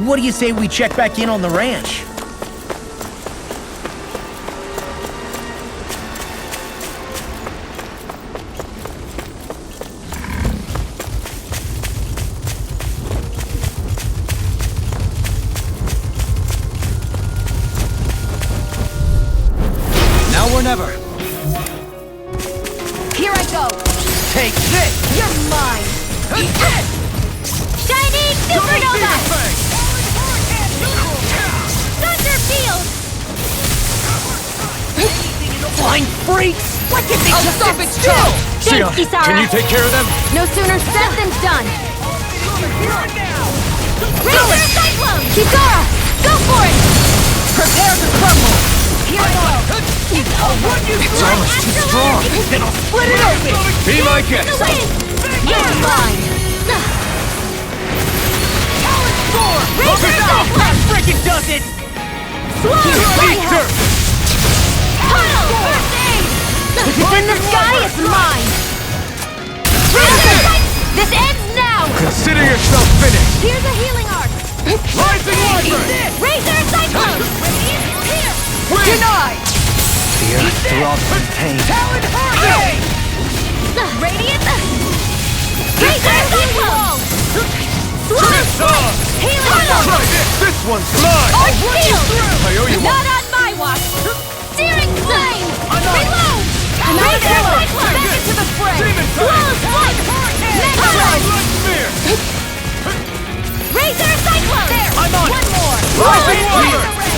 What do you say we check back in on the ranch? Now or never. Here I go! Take this! You're mine! Eat it! Shining Supernova! Thunder Field! Flying freaks! What did they just stop it still! Thanks, Kisara! Can you take care of them? No sooner said than done! Razor Cyclone! Kisara! Go for it! Prepare to crumble! Here I go! It's almost too strong! Then I'll split it open! Be my The guest! wind! You're mine! Razor Cyclone! Frickin' does it! Slow! Victor! Tunnel! First aid! If it's in the sky, it's mine! This ends now! Consider yourself finished! Here's a healing arc! Rising Wyvern! Razor Cyclone! Here! Denied! The earth throbs in pain. Talon Hurricane! Radiant! Razor Cyclone! Slow! Healing arc! Try this! This one's mine! Arc Field! I owe you one! Not on my watch! Searing Flame! Reload! Razor Cyclone! Back into the fray! Demon Fang! Slow Swipe! Megatron! Blood Spear! Razor Cyclone! There! I'm on it. One more! Rising One Wyvern! more.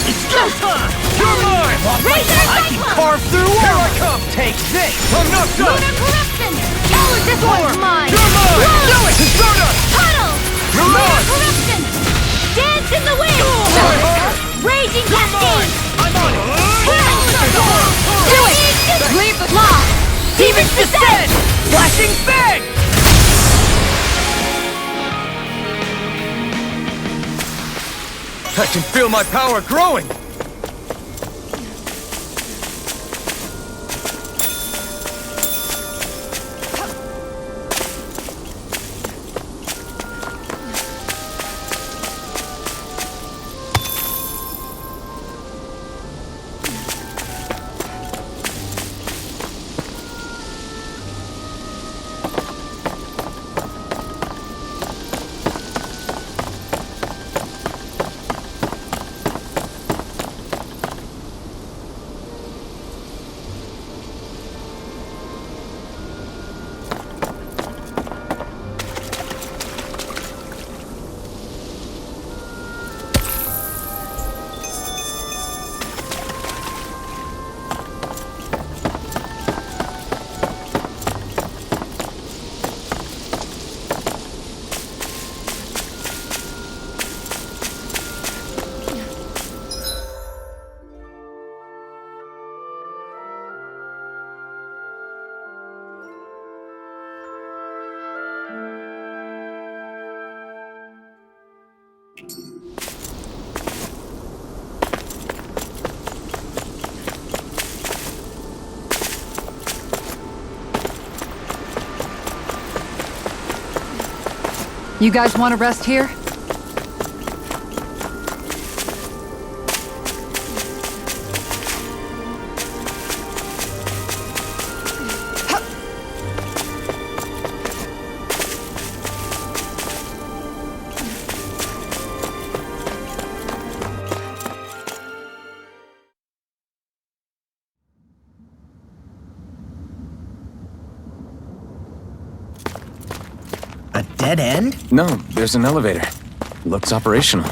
It's go time! You're mine! Razor I can Cyclone! carve through Here I walls! come! Take this! I'm not done! Lunar Corruption! This one's mine! You're mine! Whoa. Do it! Stardust! Puddle! You're Lunar mine! Corruption! Dance in the wind! Tryhard! Raging You're mine! Cascade! I'm on it! Do it! Leave the lock! Demons descend! Flashing Fang! I can feel my power growing! You guys want to rest here? A dead end? No, there's an elevator. Looks operational.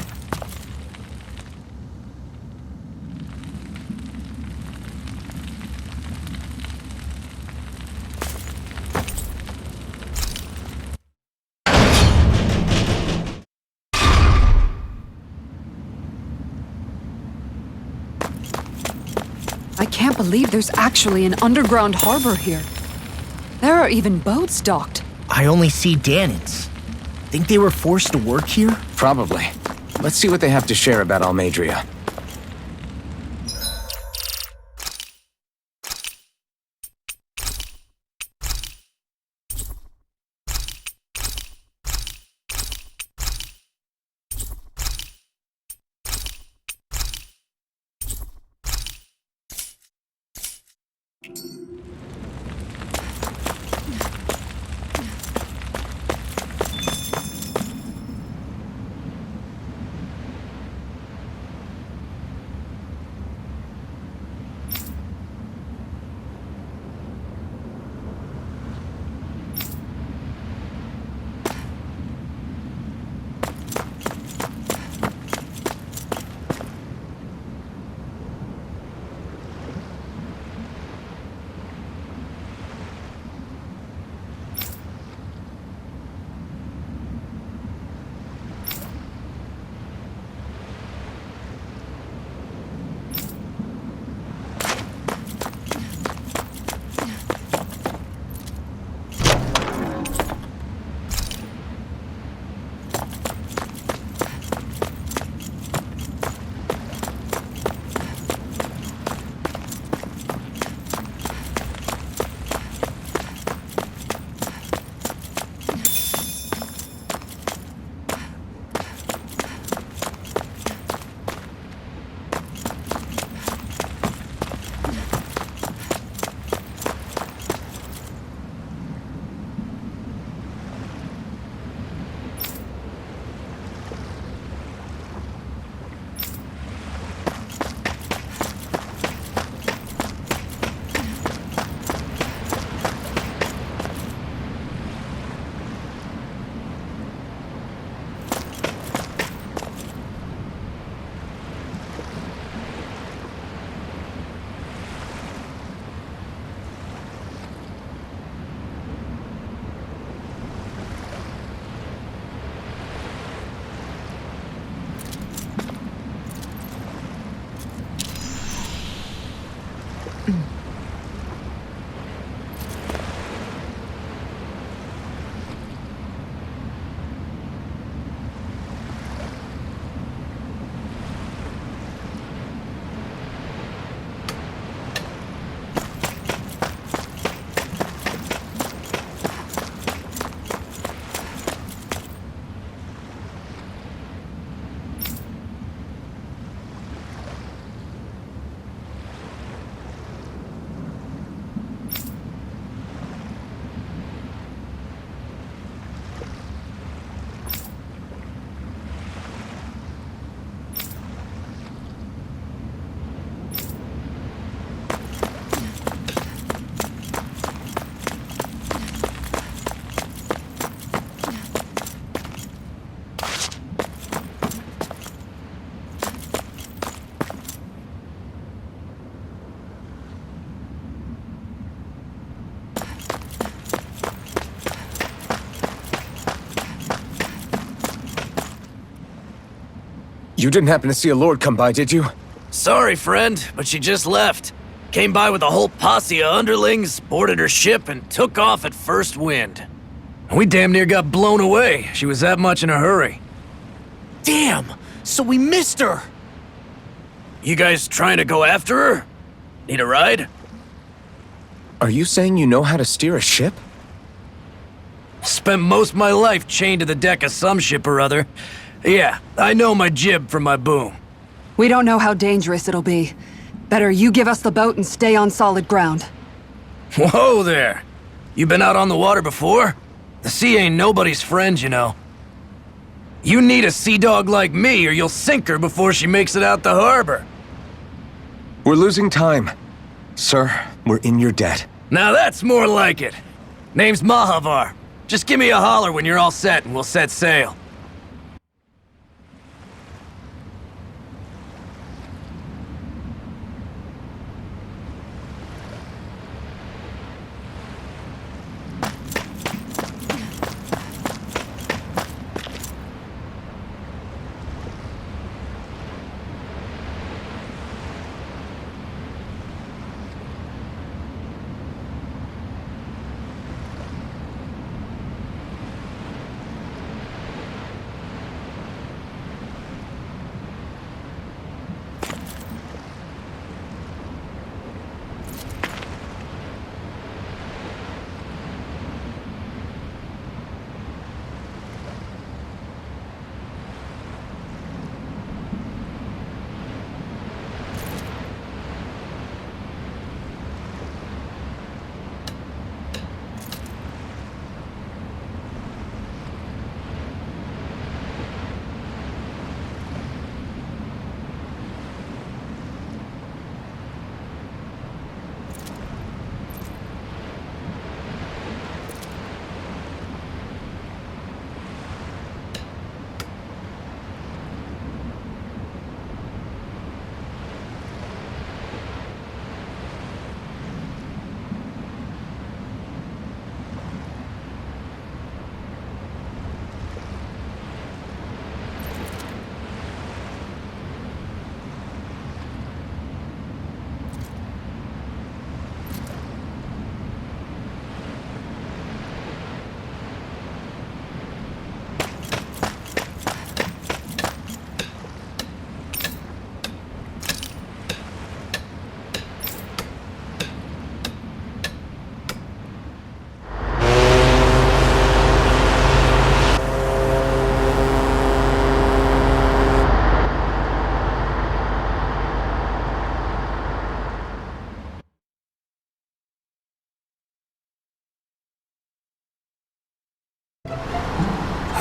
I can't believe there's actually an underground harbor here. There are even boats docked. I only see Danans. Think they were forced to work here? Probably. Let's see what they have to share about Almadria. You didn't happen to see a lord come by, did you? Sorry, friend, but she just left. Came by with a whole posse of underlings, boarded her ship, and took off at first wind. We damn near got blown away. She was that much in a hurry. Damn! So we missed her! You guys trying to go after her? Need a ride? Are you saying you know how to steer a ship? Spent most of my life chained to the deck of some ship or other. Yeah, I know my jib from my boom. We don't know how dangerous it'll be. Better you give us the boat and stay on solid ground. Whoa there! You been out on the water before? The sea ain't nobody's friend, you know. You need a sea dog like me or you'll sink her before she makes it out the harbor. We're losing time. Sir, we're in your debt. Now that's more like it. Name's Mahavar. Just give me a holler when you're all set and we'll set sail.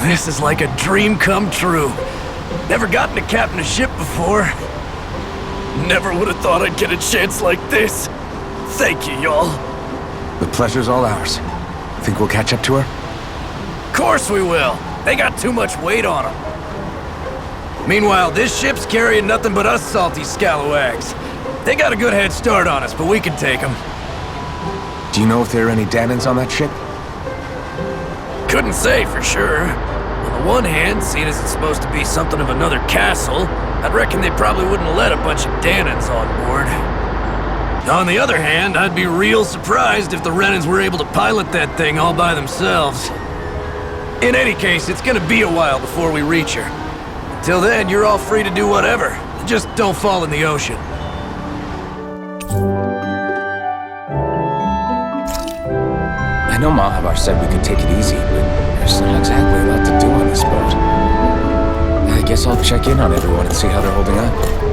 This is like a dream come true. Never gotten to captain a ship before. Never would have thought I'd get a chance like this. Thank you, y'all. The pleasure's all ours. Think we'll catch up to her? Course we will. They got too much weight on them. Meanwhile, this ship's carrying nothing but us salty scalawags. They got a good head start on us, but we can take them. Do you know if there are any Danans on that ship? Couldn't say for sure. On the one hand, seeing as it's supposed to be something of another castle, I'd reckon they probably wouldn't let a bunch of Danans on board. On the other hand, I'd be real surprised if the Renans were able to pilot that thing all by themselves. In any case, it's gonna be a while before we reach her. Till then, you're all free to do whatever. Just don't fall in the ocean. I know Mahavar said we could take it easy, but there's not exactly a lot to do on this boat. I guess I'll check in on everyone and see how they're holding up.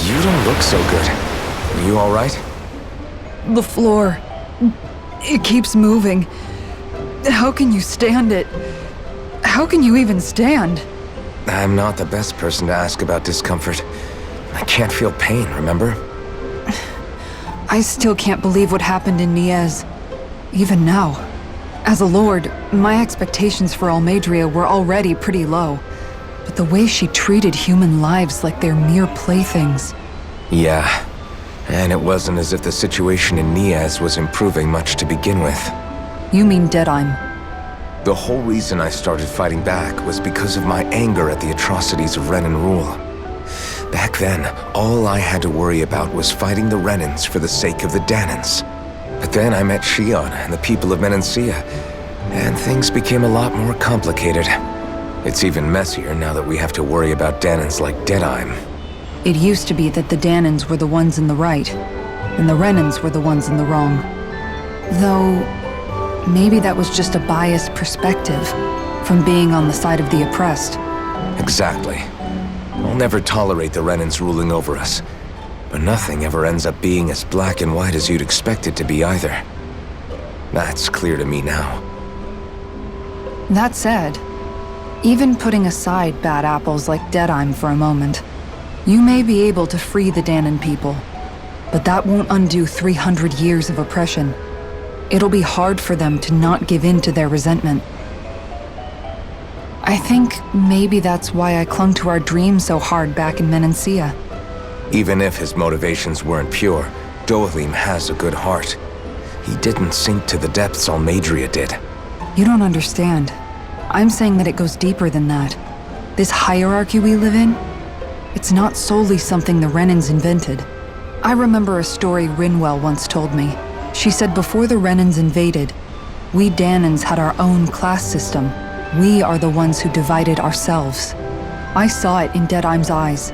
You don't look so good. Are you all right? The floor. It keeps moving. How can you stand it? How can you even stand? I'm not the best person to ask about discomfort. I can't feel pain, remember? I still can't believe what happened in Niez. Even now. As a lord, my expectations for Almeidrea were already pretty low. But the way she treated human lives like they're mere playthings. Yeah. And it wasn't as if the situation in Niez was improving much to begin with. You mean Deadheim? The whole reason I started fighting back was because of my anger at the atrocities of Renan rule. Back then, all I had to worry about was fighting the Renans for the sake of the Danans. But then I met Shion and the people of Menancia, and things became a lot more complicated. It's even messier now that we have to worry about Danans like Deadheim. It used to be that the Danans were the ones in the right, and the Renans were the ones in the wrong. Though, maybe that was just a biased perspective from being on the side of the oppressed. Exactly. I'll never tolerate the Renans ruling over us. But nothing ever ends up being as black and white as you'd expect it to be either. That's clear to me now. That said, even putting aside bad apples like Deadheim for a moment, you may be able to free the Danan people, but that won't undo 300 years of oppression. It'll be hard for them to not give in to their resentment. I think maybe that's why I clung to our dream so hard back in Menancia. Even if his motivations weren't pure, Dohalim has a good heart. He didn't sink to the depths Almeidrea did. You don't understand. I'm saying that it goes deeper than that. This hierarchy we live in, it's not solely something the Renans invented. I remember a story Rinwell once told me. She said before the Renans invaded, we Danans had our own class system. We are the ones who divided ourselves. I saw it in Deadheim's eyes.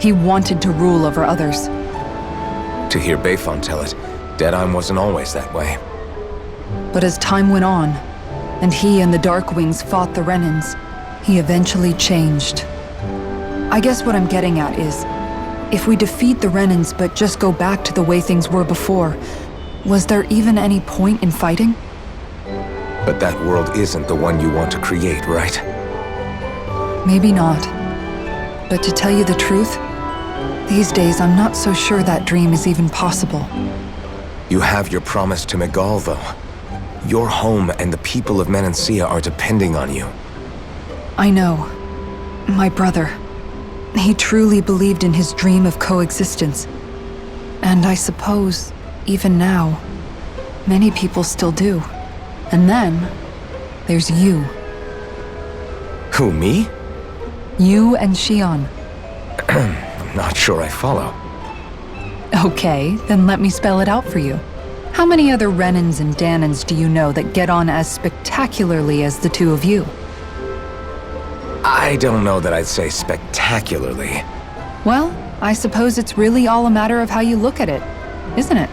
He wanted to rule over others. To hear Bayfon tell it, Deadheim wasn't always that way. But as time went on, and he and the Darkwings fought the Renans, he eventually changed. I guess what I'm getting at is, if we defeat the Renans but just go back to the way things were before, was there even any point in fighting? But that world isn't the one you want to create, right? Maybe not. But to tell you the truth, these days I'm not so sure that dream is even possible. You have your promise to Megal, though. Your home and the people of Menancia are depending on you. I know. My brother. He truly believed in his dream of coexistence. And I suppose, even now, many people still do. And then, there's you. Who, me? You and Shion. I'm not sure I follow. Okay, then let me spell it out for you. How many other Renans and Danans do you know that get on as spectacularly as the two of you? I don't know that I'd say spectacularly. Well, I suppose it's really all a matter of how you look at it, isn't it?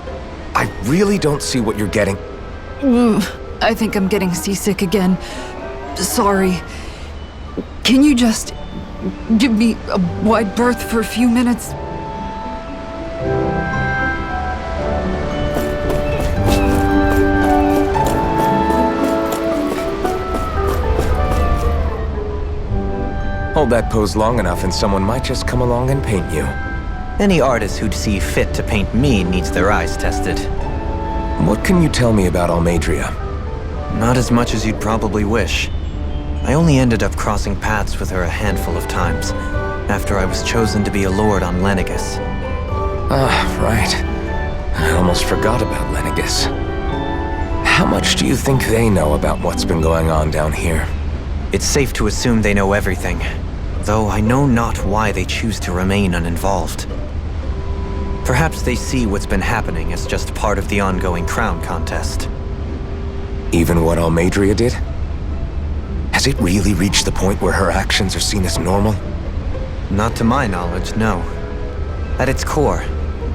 I really don't see what you're getting. I think I'm getting seasick again. Sorry. Can you just give me a wide berth for a few minutes. Hold that pose long enough and someone might just come along and paint you. Any artist who'd see fit to paint me needs their eyes tested. What can you tell me about Almeidrea? Not as much as you'd probably wish. I only ended up crossing paths with her a handful of times, after I was chosen to be a lord on Lenegis. Ah, right. I almost forgot about Lenegis. How much do you think they know about what's been going on down here? It's safe to assume they know everything, though I know not why they choose to remain uninvolved. Perhaps they see what's been happening as just part of the ongoing crown contest. Even what Almeidrea did? Has it really reached the point where her actions are seen as normal? Not to my knowledge, no. At its core,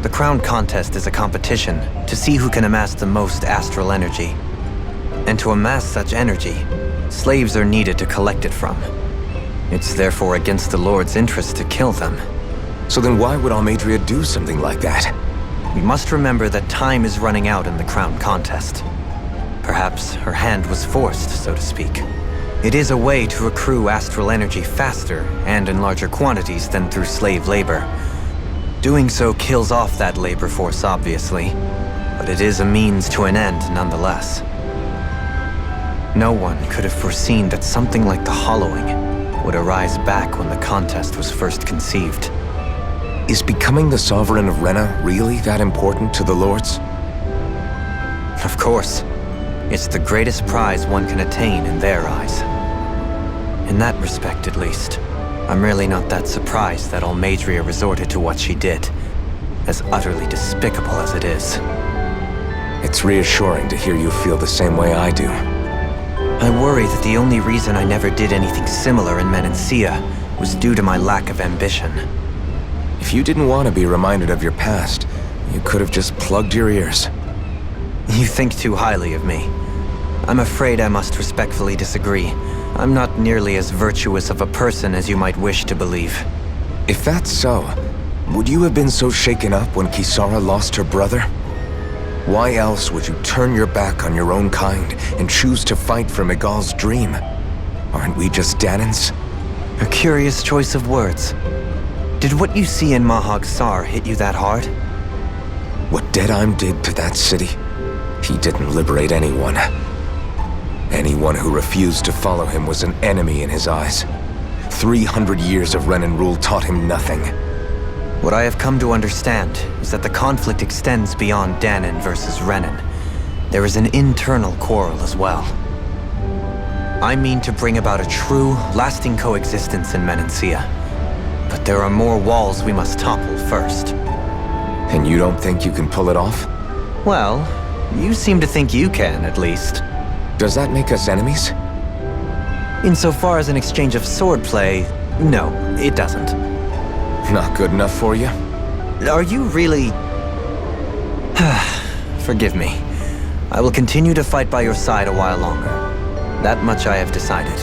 the crown contest is a competition to see who can amass the most astral energy. And to amass such energy, slaves are needed to collect it from. It's therefore against the Lord's interest to kill them. So then why would Almeidrea do something like that? We must remember that time is running out in the crown contest. Perhaps her hand was forced, so to speak. It is a way to accrue astral energy faster and in larger quantities than through slave labor. Doing so kills off that labor force, obviously, but it is a means to an end nonetheless. No one could have foreseen that something like the Hollowing would arise back when the contest was first conceived. Is becoming the Sovereign of Renna really that important to the Lords? Of course. It's the greatest prize one can attain in their eyes. In that respect, at least, I'm really not that surprised that Almeidrea resorted to what she did, as utterly despicable as it is. It's reassuring to hear you feel the same way I do. I worry that the only reason I never did anything similar in Menancia was due to my lack of ambition. If you didn't want to be reminded of your past, you could have just plugged your ears. You think too highly of me. I'm afraid I must respectfully disagree. I'm not nearly as virtuous of a person as you might wish to believe. If that's so, would you have been so shaken up when Kisara lost her brother? Why else would you turn your back on your own kind and choose to fight for Miguel's dream? Aren't we just Danans? A curious choice of words. Did what you see in Mahag Saar hit you that hard? What Deadheim did to that city, he didn't liberate anyone. Anyone who refused to follow him was an enemy in his eyes. 300 years of Renan rule taught him nothing. What I have come to understand is that the conflict extends beyond Danan versus Renan. There is an internal quarrel as well. I mean to bring about a true, lasting coexistence in Menancia. But there are more walls we must topple first. And you don't think you can pull it off? Well, you seem to think you can, at least. Does that make us enemies? Insofar as an exchange of swordplay, no, it doesn't. Not good enough for you? Are you really... Forgive me. I will continue to fight by your side a while longer. That much I have decided.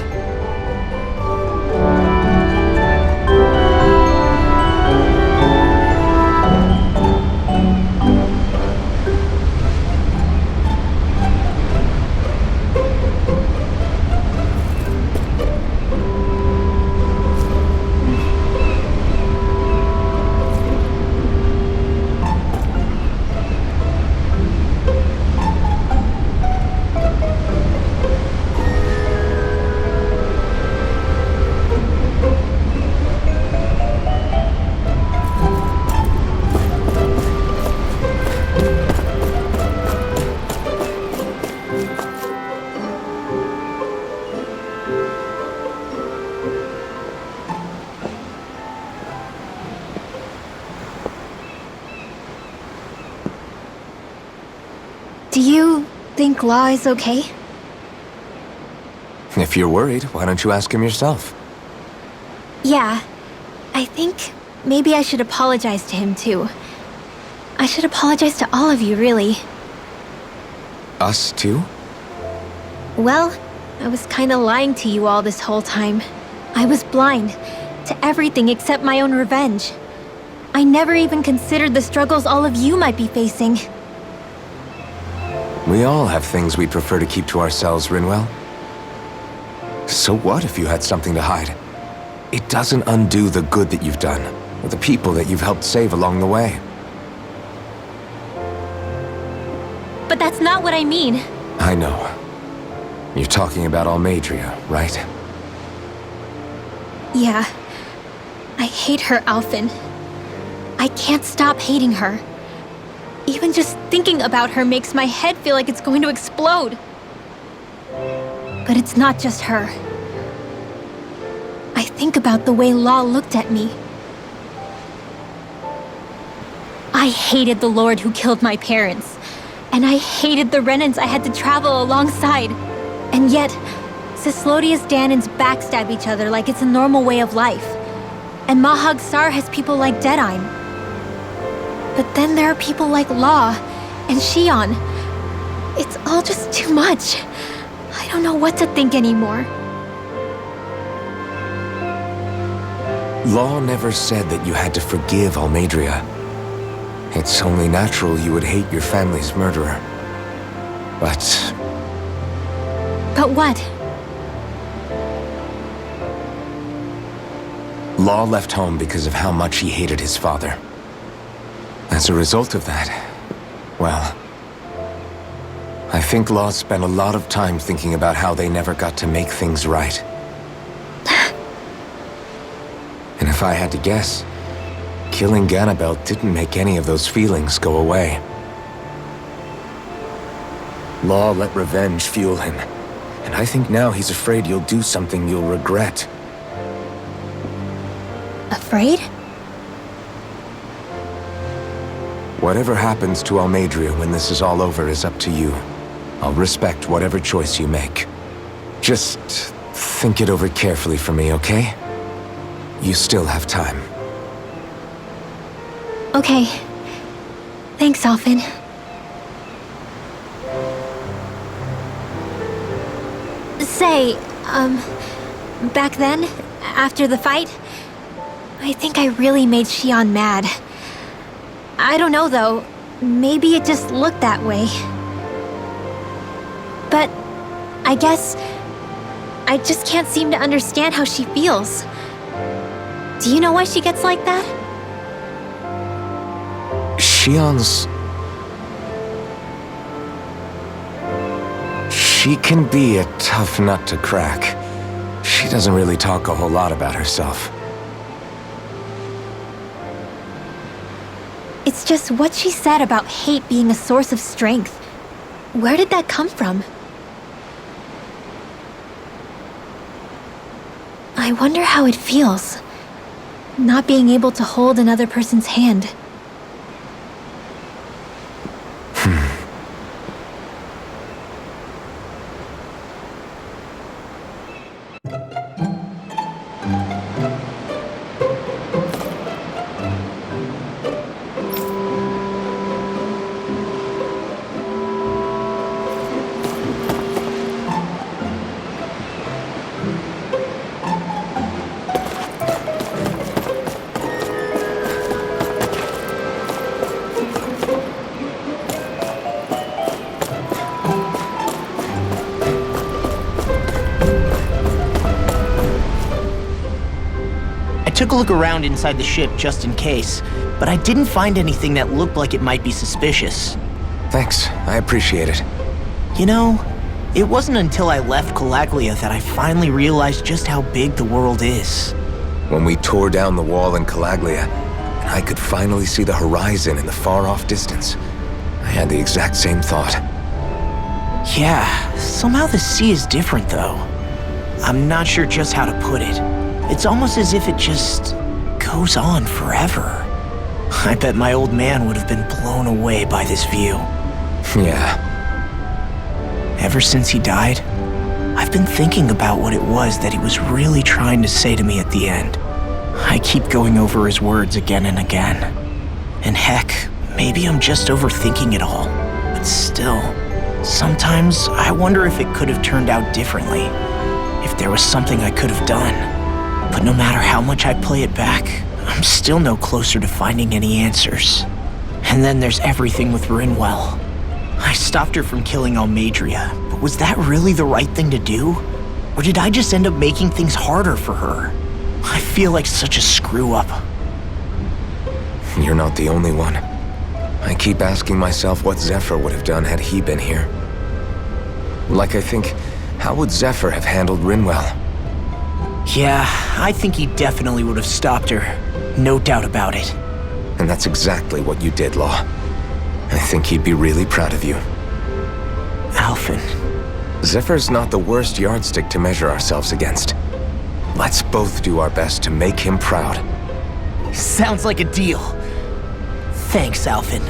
Do you think Law is okay? If you're worried, why don't you ask him yourself? Yeah. I think maybe I should apologize to him too. I should apologize to all of you, really. Us too? Well, I was kinda lying to you all this whole time. I was blind, to everything except my own revenge. I never even considered the struggles all of you might be facing. We all have things we'd prefer to keep to ourselves, Rinwell. So what if you had something to hide? It doesn't undo the good that you've done, or the people that you've helped save along the way. But that's not what I mean. I know. You're talking about Almeidrea, right? Yeah. I hate her, Alphen. I can't stop hating her. Even just thinking about her makes my head feel like it's going to explode. But it's not just her. I think about the way Law looked at me. I hated the Lord who killed my parents. And I hated the Renans I had to travel alongside. And yet, Cyslodia's Danans backstab each other like it's a normal way of life. And Mahag Sar has people like Deadeye. But then there are people like Law and Shion. It's all just too much. I don't know what to think anymore. Law never said that you had to forgive Almeidrea. It's only natural you would hate your family's murderer. But what? Law left home because of how much he hated his father. As a result of that, well, I think Law spent a lot of time thinking about how they never got to make things right. And if I had to guess, killing Ganabel didn't make any of those feelings go away. Law let revenge fuel him, and I think now he's afraid you'll do something you'll regret. Afraid? Whatever happens to Almeidrea when this is all over is up to you. I'll respect whatever choice you make. Just think it over carefully for me, okay? You still have time. Okay. Thanks, Alphen. Say, back then, after the fight, I think I really made Shion mad. I don't know, though. Maybe it just looked that way. But I guess I just can't seem to understand how she feels. Do you know why she gets like that? Shion's... She can be a tough nut to crack. She doesn't really talk a whole lot about herself. It's just what she said about hate being a source of strength. Where did that come from? I wonder how it feels, not being able to hold another person's hand. I took a look around inside the ship just in case, but I didn't find anything that looked like it might be suspicious. Thanks, I appreciate it. You know, it wasn't until I left Calaglia that I finally realized just how big the world is. When we tore down the wall in Calaglia, and I could finally see the horizon in the far-off distance, I had the exact same thought. Yeah, somehow the sea is different though. I'm not sure just how to put it. It's almost as if it just goes on forever. I bet my old man would have been blown away by this view. Yeah. Ever since he died, I've been thinking about what it was that he was really trying to say to me at the end. I keep going over his words again and again. And heck, maybe I'm just overthinking it all. But still, sometimes I wonder if it could have turned out differently. If there was something I could have done. But no matter how much I play it back, I'm still no closer to finding any answers. And then there's everything with Rinwell. I stopped her from killing Almadria, but was that really the right thing to do? Or did I just end up making things harder for her? I feel like such a screw-up. You're not the only one. I keep asking myself what Zephyr would have done had he been here. Like I think, how would Zephyr have handled Rinwell? Yeah, I think he definitely would have stopped her. No doubt about it. And that's exactly what you did, Law. I think he'd be really proud of you. Alphen. Zephyr's not the worst yardstick to measure ourselves against. Let's both do our best to make him proud. Sounds like a deal. Thanks, Alphen.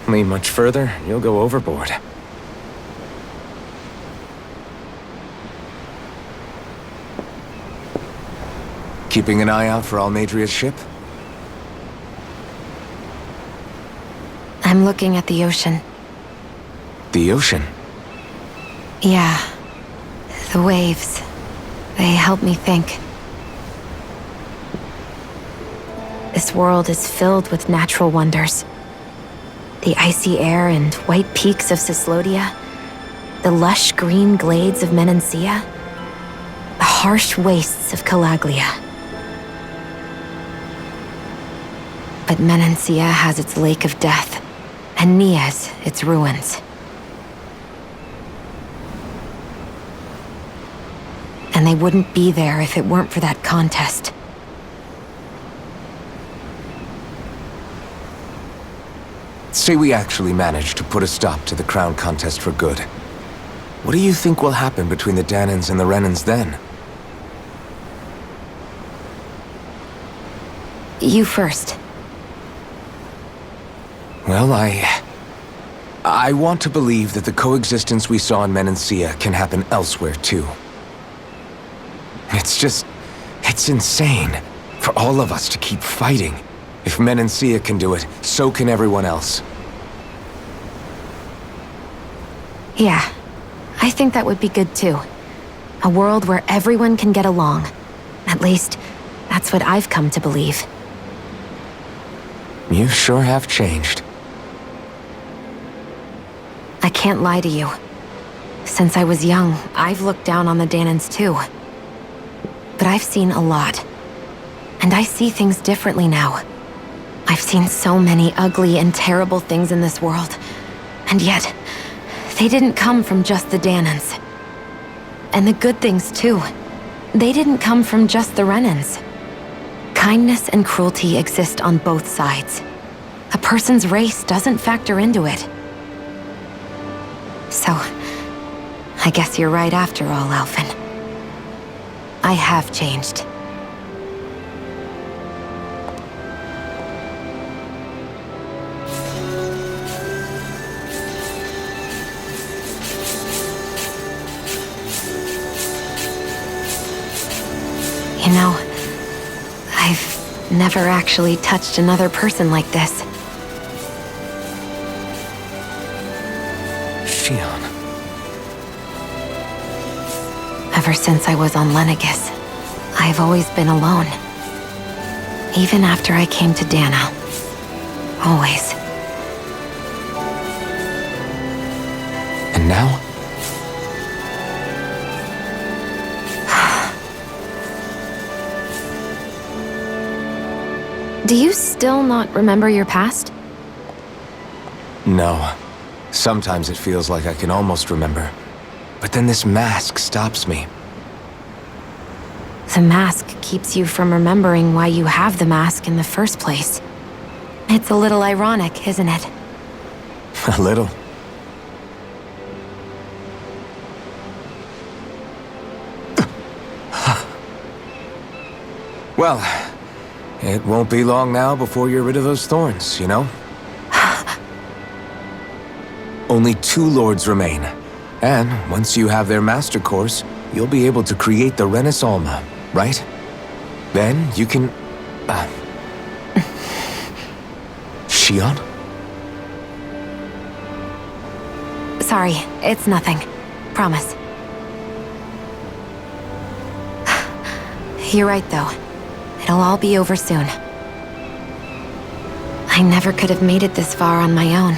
Lean much further, you'll go overboard. Keeping an eye out for Almadria's ship? I'm looking at the ocean. The ocean? Yeah. The waves. They help me think. This world is filled with natural wonders. The icy air and white peaks of Cyslodia, the lush green glades of Menancia, the harsh wastes of Calaglia. But Menancia has its Lake of Death, and Nias its ruins. And they wouldn't be there if it weren't for that contest. Say we actually manage to put a stop to the crown contest for good. What do you think will happen between the Dahnans and the Renans then? You first. Well, I want to believe that the coexistence we saw in Menancia can happen elsewhere too. It's insane for all of us to keep fighting. If Menancia can do it, so can everyone else. Yeah, I think that would be good too. A world where everyone can get along. At least, that's what I've come to believe. You sure have changed. I can't lie to you. Since I was young, I've looked down on the Dahnans too. But I've seen a lot. And I see things differently now. I've seen so many ugly and terrible things in this world. And yet, they didn't come from just the Dahnans. And the good things too. They didn't come from just the Renans. Kindness and cruelty exist on both sides. A person's race doesn't factor into it. So, I guess you're right after all, Alphen. I have changed. You know, I've never actually touched another person like this. Shionne. Ever since I was on Lenegis, I've always been alone. Even after I came to Dahna. Always. And now? Do you still not remember your past? No. Sometimes it feels like I can almost remember. But then this mask stops me. The mask keeps you from remembering why you have the mask in the first place. It's a little ironic, isn't it? A little. Well, it won't be long now before you're rid of those thorns, you know? Only 2 lords remain. And once you have their master course, you'll be able to create the Renis Alma, right? Then you can... Shion? Sorry, it's nothing. Promise. You're right, though. It'll all be over soon. I never could have made it this far on my own.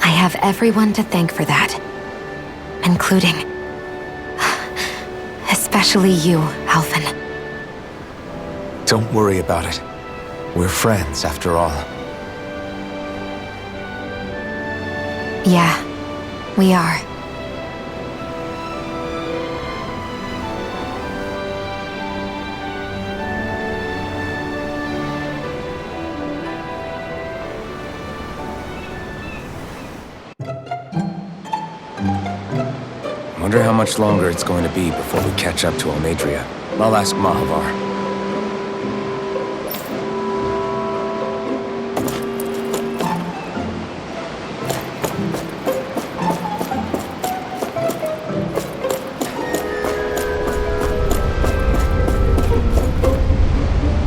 I have everyone to thank for that. Including... especially you, Alphen. Don't worry about it. We're friends, after all. Yeah, we are. Wonder how much longer it's going to be before we catch up to Almeidrea. I'll ask Mahavar.